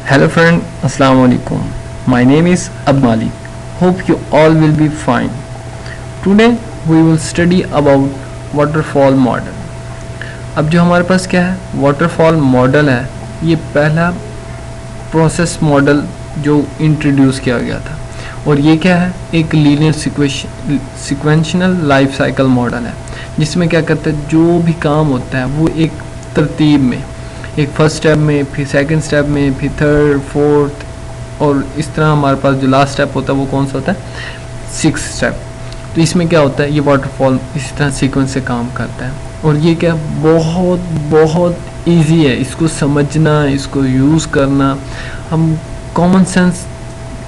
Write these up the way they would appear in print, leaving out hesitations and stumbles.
Hello friend, Assalamu alaikum. My name is Abmali. Hope you all will be fine. Today we will study about waterfall model. अब जो हमारे पास क्या है waterfall model है, ये पहला प्रोसेस मॉडल जो इंट्रोड्यूस किया गया था। और ये क्या है, एक लीनियर सिक्वेंशनल लाइफ साइकिल मॉडल है, जिसमें क्या करते हैं जो भी काम होता है वो एक तरतीब में, एक फर्स्ट स्टेप में, फिर सेकंड स्टेप में, फिर थर्ड फोर्थ, और इस तरह हमारे पास जो लास्ट स्टेप होता है वो कौन सा होता है, सिक्स स्टेप। तो इसमें क्या होता है, ये वाटरफॉल इसी तरह सीक्वेंस से काम करता है। और ये क्या बहुत बहुत इजी है, इसको समझना, इसको यूज़ करना। हम कॉमन सेंस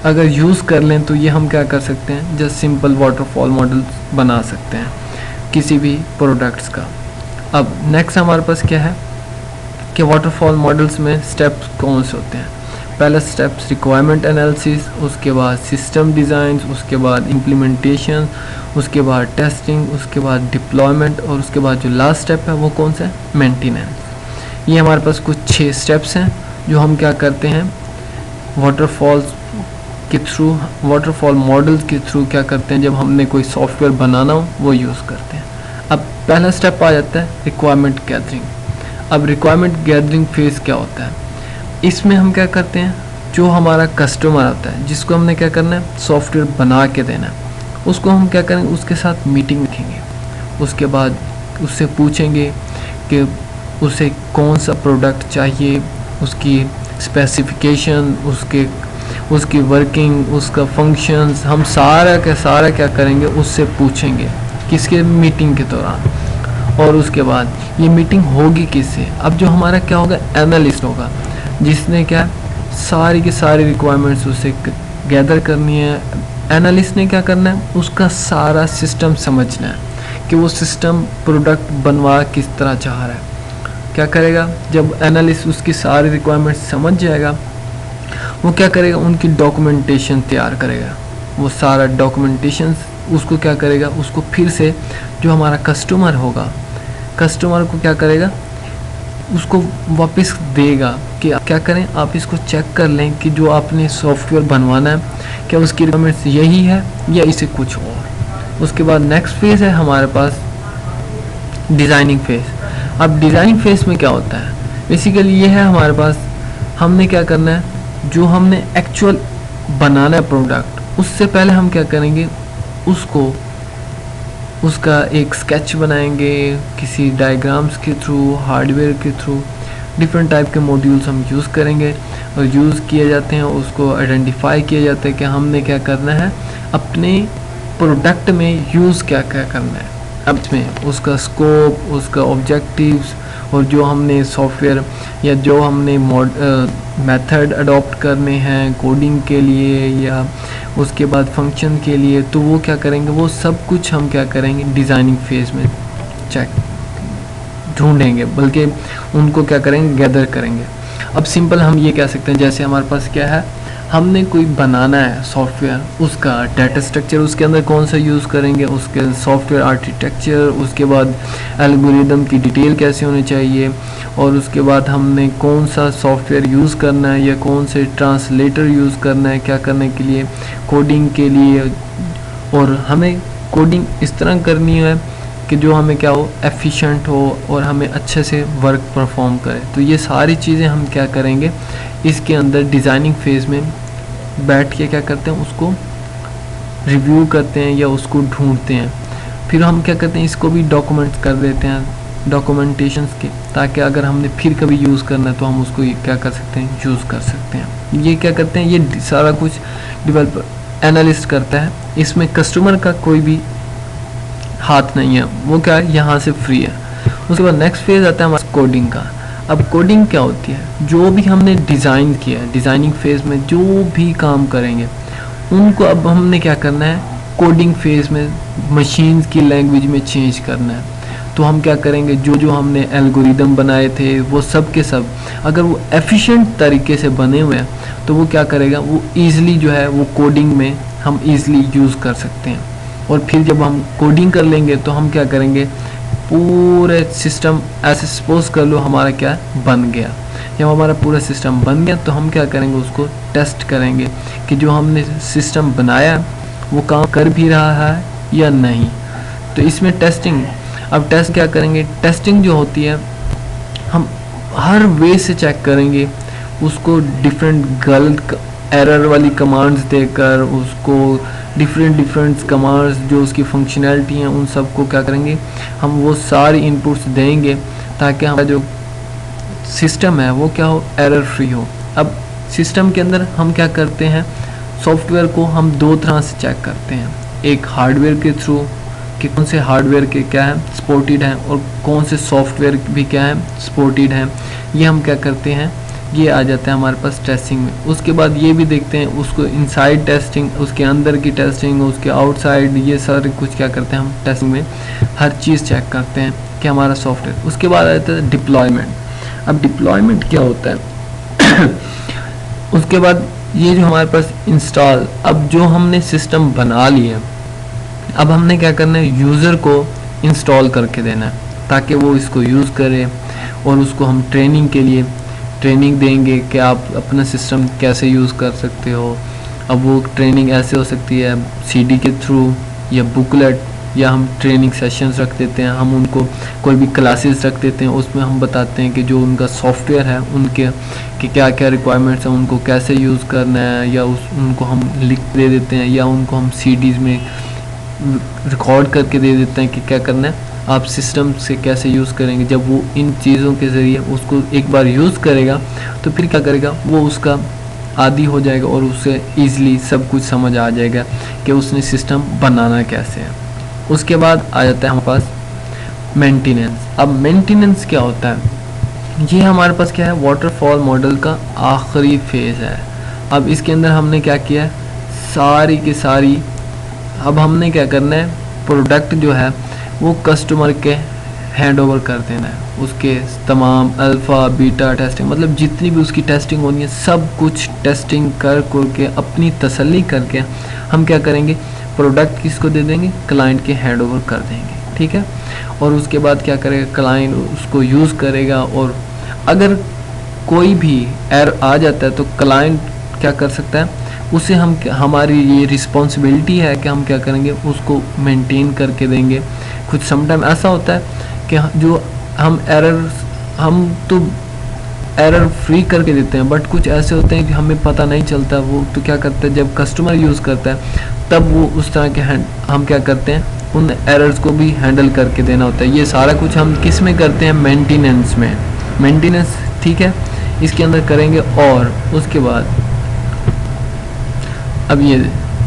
अगर यूज़ कर लें तो ये हम क्या कर सकते हैं, जस्ट सिंपल वाटरफॉल मॉडल बना सकते हैं किसी भी प्रोडक्ट्स का। अब नेक्स्ट हमारे पास क्या है कि वाटरफॉल मॉडल्स में स्टेप्स कौन से होते हैं। पहला स्टेप्स रिक्वायरमेंट एनालिसिस, उसके बाद सिस्टम डिज़ाइन, उसके बाद इम्प्लीमेंटेशन, उसके बाद टेस्टिंग, उसके बाद डिप्लॉयमेंट, और उसके बाद जो लास्ट स्टेप है वो कौन सा है, मेंटेनेंस। ये हमारे पास कुछ 6 स्टेप्स हैं जो हम क्या करते हैं वाटरफॉल्स के थ्रू, वाटरफॉल मॉडल्स के थ्रू क्या करते हैं, जब हमने कोई सॉफ्टवेयर बनाना हो वो यूज़ करते हैं। अब पहला स्टेप आ जाता है रिक्वायरमेंट गैदरिंग। अब रिक्वायरमेंट गैदरिंग फेज़ क्या होता है, इसमें हम क्या करते हैं, जो हमारा कस्टमर आता है जिसको हमने क्या करना है सॉफ्टवेयर बना के देना है, उसको हम क्या करेंगे, उसके साथ मीटिंग रखेंगे। उसके बाद उससे पूछेंगे कि उसे कौन सा प्रोडक्ट चाहिए, उसकी स्पेसिफिकेशन, उसकी वर्किंग, उसका फंक्शंस, हम सारा का सारा क्या करेंगे उससे पूछेंगे किसके, मीटिंग के दौरान। और उसके बाद ये मीटिंग होगी किससे, अब जो हमारा क्या होगा, एनालिस्ट होगा, जिसने क्या सारी की सारी रिक्वायरमेंट्स उसे गैदर करनी है। एनालिस्ट ने क्या करना है, उसका सारा सिस्टम समझना है कि वो सिस्टम प्रोडक्ट बनवा किस तरह चाह रहा है। क्या करेगा, जब एनालिस्ट उसकी सारी रिक्वायरमेंट्स समझ जाएगा, वो क्या करेगा, उनकी डॉक्यूमेंटेशन तैयार करेगा। वो सारा डॉक्यूमेंटेशन उसको क्या करेगा, उसको फिर से जो हमारा कस्टमर होगा, कस्टमर को क्या करेगा, उसको वापस देगा कि क्या करें, आप इसको चेक कर लें कि जो आपने सॉफ्टवेयर बनवाना है क्या उसकी रिक्वायरमेंट्स यही है या इसे कुछ और। उसके बाद नेक्स्ट फेज़ है हमारे पास डिज़ाइनिंग फेज़। अब डिज़ाइन फेज़ में क्या होता है, बेसिकली ये है हमारे पास, हमने क्या करना है, जो हमने एक्चुअल बनाना है प्रोडक्ट, उससे पहले हम क्या करेंगे, उसका एक स्केच बनाएंगे किसी डायग्राम्स के थ्रू, हार्डवेयर के थ्रू। डिफरेंट टाइप के मॉड्यूल्स हम यूज़ करेंगे और यूज़ किए जाते हैं, उसको आइडेंटिफाई किया जाता है कि हमने क्या करना है, अपने प्रोडक्ट में यूज़ क्या क्या करना है। अब इसमें उसका स्कोप, उसका ऑब्जेक्टिव्स, और जो हमने सॉफ्टवेयर या जो हमने मेथड अडॉप्ट करने हैं कोडिंग के लिए या उसके बाद फंक्शन के लिए, तो वो क्या करेंगे, वो सब कुछ हम क्या करेंगे डिज़ाइनिंग फेज़ में चेक ढूंढेंगे, बल्कि उनको क्या करेंगे, गैदर करेंगे। अब सिंपल हम ये कह सकते हैं, जैसे हमारे पास क्या है, हमने कोई बनाना है सॉफ्टवेयर, उसका डाटा स्ट्रक्चर उसके अंदर कौन सा यूज़ करेंगे, उसके सॉफ्टवेयर आर्किटेक्चर, उसके बाद एल्गोरिदम की डिटेल कैसे होनी चाहिए, और उसके बाद हमने कौन सा सॉफ्टवेयर यूज़ करना है या कौन से ट्रांसलेटर यूज़ करना है क्या करने के लिए, कोडिंग के लिए। और हमें कोडिंग इस तरह करनी है कि जो हमें क्या हो, एफिशिएंट हो और हमें अच्छे से वर्क परफॉर्म करे। तो ये सारी चीज़ें हम क्या करेंगे, इसके अंदर डिज़ाइनिंग फेज़ में बैठ के क्या करते हैं, उसको रिव्यू करते हैं या उसको ढूंढते हैं। फिर हम क्या करते हैं, इसको भी डॉक्यूमेंट कर देते हैं डॉक्यूमेंटेशंस के, ताकि अगर हमने फिर कभी यूज़ करना है तो हम उसको क्या कर सकते हैं, यूज़ कर सकते हैं। ये क्या करते हैं, ये सारा कुछ डेवलपर एनालिस्ट करता है, इसमें कस्टमर का कोई भी हाथ नहीं है, वो क्या है, यहाँ से फ्री है। उसके बाद नेक्स्ट फेज़ आता है हमारा कोडिंग का। अब कोडिंग क्या होती है, जो भी हमने डिज़ाइन किया है, डिज़ाइनिंग फेज़ में जो भी काम करेंगे उनको अब हमने क्या करना है, कोडिंग फेज़ में मशीन्स की लैंग्वेज में चेंज करना है। तो हम क्या करेंगे, जो जो हमने एल्गोरिदम बनाए थे वो सब के सब अगर वो एफिशिएंट तरीके से बने हुए हैं तो वो क्या करेगा, वो ईज़िली जो है वो कोडिंग में हम ईज़िली यूज़ कर सकते हैं। और फिर जब हम कोडिंग कर लेंगे तो हम क्या करेंगे, पूरे सिस्टम ऐसे सपोज कर लो हमारा क्या बन गया, जब हमारा पूरा सिस्टम बन गया तो हम क्या करेंगे, उसको टेस्ट करेंगे कि जो हमने सिस्टम बनाया वो काम कर भी रहा है या नहीं। तो इसमें टेस्टिंग, अब टेस्ट क्या करेंगे, टेस्टिंग जो होती है हम हर वे से चेक करेंगे उसको, डिफरेंट गलत एरर वाली कमांड्स देकर उसको डिफरेंट कमांड्स जो उसकी फंक्शनैलिटी हैं उन सब को क्या करेंगे, हम वो सारी इनपुट्स देंगे ताकि हमारा जो सिस्टम है वो क्या हो, एरर फ्री हो। अब सिस्टम के अंदर हम क्या करते हैं, सॉफ्टवेयर को हम दो तरह से चेक करते हैं, एक हार्डवेयर के थ्रू कि कौन से हार्डवेयर के क्या है सपोर्टेड हैं और कौन से सॉफ्टवेयर भी क्या है सपोर्टेड हैं, ये हम क्या करते हैं, ये आ जाता है हमारे पास टेस्टिंग में। उसके बाद ये भी देखते हैं उसको इनसाइड टेस्टिंग, उसके अंदर की टेस्टिंग, उसके आउटसाइड, ये सारे कुछ क्या करते हैं हम टेस्टिंग में हर चीज़ चेक करते हैं कि हमारा सॉफ्टवेयर। उसके बाद आ जाता है डिप्लॉयमेंट। अब डिप्लॉयमेंट क्या होता है उसके बाद ये जो हमारे पास इंस्टॉल, अब जो हमने सिस्टम बना लिया अब हमने क्या करना है, यूज़र को इंस्टॉल करके देना है ताकि वो इसको यूज़ करे, और उसको हम ट्रेनिंग के लिए ट्रेनिंग देंगे कि आप अपना सिस्टम कैसे यूज़ कर सकते हो। अब वो ट्रेनिंग ऐसे हो सकती है सीडी के थ्रू या बुकलेट, या हम ट्रेनिंग सेशंस रख देते हैं, हम उनको कोई भी क्लासेस रख देते हैं, उसमें हम बताते हैं कि जो उनका सॉफ्टवेयर है उनके कि क्या क्या रिक्वायरमेंट्स हैं, उनको कैसे यूज़ करना है, या उनको हम लिख दे देते हैं या उनको हम सीडीज़ में रिकॉर्ड करके दे देते हैं कि क्या करना है, आप सिस्टम से कैसे यूज़ करेंगे। जब वो इन चीज़ों के ज़रिए उसको एक बार यूज़ करेगा तो फिर क्या करेगा, वो उसका आदी हो जाएगा और उसे ईज़िली सब कुछ समझ आ जाएगा कि उसने सिस्टम बनाना कैसे है। उसके बाद आ जाता है हमारे पास मेंटेनेंस। अब मेंटेनेंस क्या होता है, ये हमारे पास क्या है, वाटरफॉल मॉडल का आखिरी फेज़ है। अब इसके अंदर हमने क्या किया है, सारी की सारी, अब हमने क्या करना है, प्रोडक्ट जो है वो कस्टमर के हैंड ओवर कर देना है, उसके तमाम अल्फ़ा बीटा टेस्टिंग, मतलब जितनी भी उसकी टेस्टिंग होनी है सब कुछ टेस्टिंग कर के अपनी तसल्ली करके हम क्या करेंगे, प्रोडक्ट किसको दे देंगे, क्लाइंट के हैंड ओवर कर देंगे, ठीक है। और उसके बाद क्या करेगा, क्लाइंट उसको यूज़ करेगा, और अगर कोई भी एरर आ जाता है तो क्लाइंट क्या कर सकता है, उसे हम हमारी ये रिस्पॉन्सिबिलिटी है कि हम क्या करेंगे, उसको मेंटेन करके देंगे। कुछ समटाइम ऐसा होता है कि जो हम तो एरर फ्री करके देते हैं, बट कुछ ऐसे होते हैं कि हमें पता नहीं चलता, वो तो क्या करता है जब कस्टमर यूज़ करता है तब वो उस तरह के हम क्या करते हैं, उन एरर्स को भी हैंडल करके देना होता है। ये सारा कुछ हम किस में करते हैं, मेंटेनेंस में, मेंटेनेंस, ठीक है, इसके अंदर करेंगे। और उसके बाद अब ये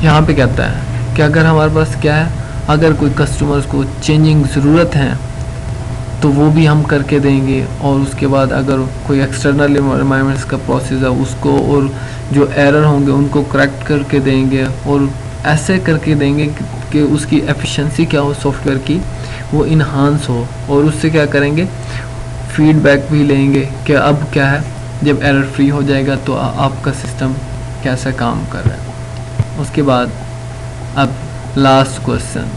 यहाँ पे कहता है कि अगर हमारे पास क्या है, अगर कोई कस्टमर्स को चेंजिंग ज़रूरत है तो वो भी हम करके देंगे। और उसके बाद अगर कोई एक्सटर्नल एनवायरनमेंट्स का प्रोसेस है उसको, और जो एरर होंगे उनको करेक्ट करके देंगे, और ऐसे करके देंगे कि उसकी एफिशिएंसी क्या हो, सॉफ्टवेयर की वो इन्हांस हो। और उससे क्या करेंगे, फीडबैक भी लेंगे कि अब क्या है, जब एरर फ्री हो जाएगा तो आपका सिस्टम कैसा काम कर रहा है। उसके बाद अब लास्ट क्वेश्चन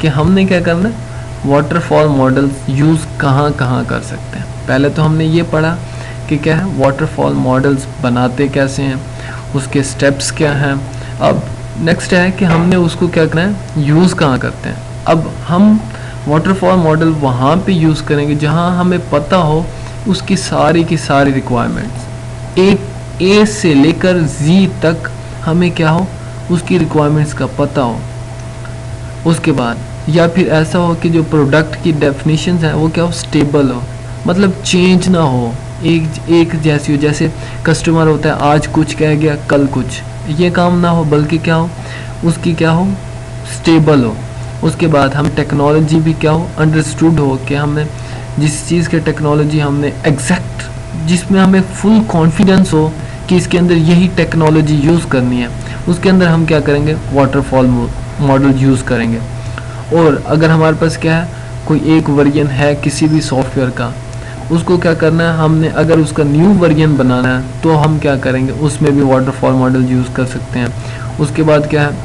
कि हमने क्या करना है, वाटरफॉल मॉडल्स यूज़ कहाँ कहाँ कर सकते हैं। पहले तो हमने ये पढ़ा कि क्या है, वाटरफॉल मॉडल्स बनाते कैसे हैं, उसके स्टेप्स क्या हैं। अब नेक्स्ट है कि हमने उसको क्या करना है, यूज़ कहाँ करते हैं। अब हम वाटरफॉल मॉडल वहाँ पे यूज़ करेंगे जहाँ हमें पता हो उसकी सारी रिक्वायरमेंट्स, एक ए से लेकर जी तक हमें क्या हो, उसकी रिक्वायरमेंट्स का पता हो। उसके बाद या फिर ऐसा हो कि जो प्रोडक्ट की डेफिनेशंस हैं वो क्या हो, स्टेबल हो, मतलब चेंज ना हो, एक जैसी हो। जैसे कस्टमर होता है, आज कुछ कह गया कल कुछ, ये काम ना हो, बल्कि क्या हो, उसकी क्या हो, स्टेबल हो। उसके बाद हम टेक्नोलॉजी भी क्या हो, अंडरस्टूड हो कि हमने जिस चीज़ के टेक्नोलॉजी हमने एग्जैक्ट, जिसमें हमें फुल कॉन्फिडेंस हो कि इसके अंदर यही टेक्नोलॉजी यूज़ करनी है, उसके अंदर हम क्या करेंगे, वाटरफॉल मॉडल यूज़ करेंगे। और अगर हमारे पास क्या है, कोई एक वर्जन है किसी भी सॉफ्टवेयर का, उसको क्या करना है, हमने अगर उसका न्यू वर्जन बनाना है तो हम क्या करेंगे, उसमें भी वाटरफॉल मॉडल यूज़ कर सकते हैं। उसके बाद क्या है,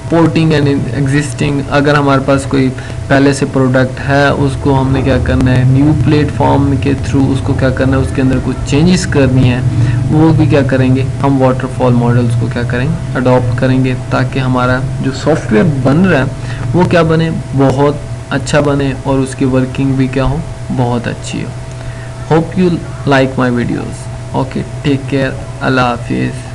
पोर्टिंग एंड एग्जिस्टिंग, अगर हमारे पास कोई पहले से प्रोडक्ट है उसको हमने क्या करना है, न्यू प्लेटफॉर्म के थ्रू उसको क्या करना है, उसके अंदर कुछ चेंजेस करनी है, वो भी क्या करेंगे, हम वाटरफॉल मॉडल्स को क्या करेंगे, अडॉप्ट करेंगे, ताकि हमारा जो सॉफ्टवेयर बन रहा है वो क्या बने, बहुत अच्छा बने और उसकी वर्किंग भी क्या हो, बहुत अच्छी हो। Hope you like my videos. Okay, take care, अल्लाह हाफिज़।